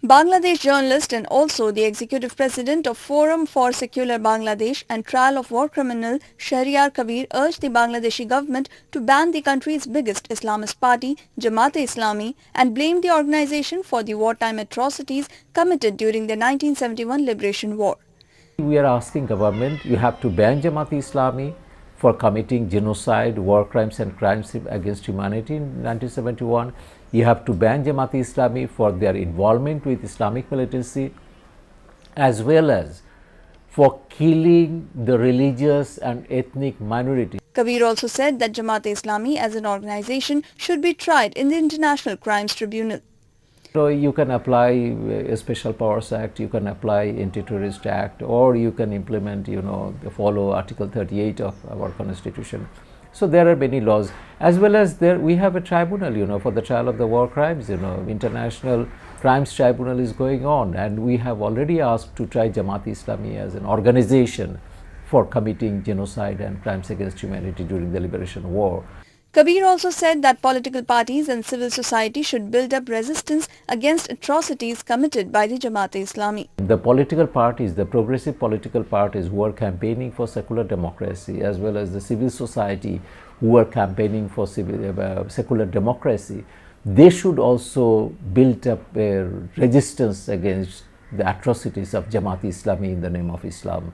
Bangladesh journalist and also the executive president of Forum for Secular Bangladesh and trial of war criminal Shahryar Kabir urged the Bangladeshi government to ban the country's biggest Islamist party, Jamaat-e-Islami, and blamed the organization for the wartime atrocities committed during the 1971 Liberation War. We are asking government, you have to ban Jamaat-e-Islami for committing genocide, war crimes and crimes against humanity in 1971. You have to ban Jamaat-e-Islami for their involvement with Islamic militancy, as well as for killing the religious and ethnic minorities. Kabir also said that Jamaat-e-Islami as an organization should be tried in the International Crimes Tribunal. So you can apply a Special Powers Act, you can apply Anti-Terrorist Act, or you can implement, follow Article 38 of our Constitution. So there are many laws, as well as we have a tribunal, for the trial of the war crimes. International Crimes Tribunal is going on, and we have already asked to try Jamaat-e-Islami as an organization for committing genocide and crimes against humanity during the Liberation War. Kabir also said that political parties and civil society should build up resistance against atrocities committed by the Jamaat-e-Islami. The political parties, the progressive political parties who are campaigning for secular democracy, as well as the civil society who are campaigning for secular democracy, they should also build up a resistance against the atrocities of Jamaat-e-Islami in the name of Islam,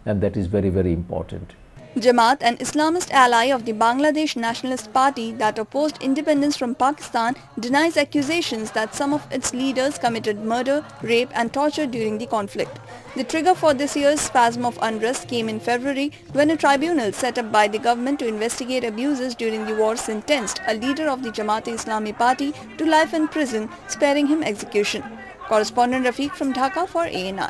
and that is very, very important. Jamaat, an Islamist ally of the Bangladesh Nationalist Party that opposed independence from Pakistan, denies accusations that some of its leaders committed murder, rape and torture during the conflict. The trigger for this year's spasm of unrest came in February when a tribunal set up by the government to investigate abuses during the war sentenced a leader of the Jamaat-e-Islami Party to life in prison, sparing him execution. Correspondent Rafiq from Dhaka for ANI.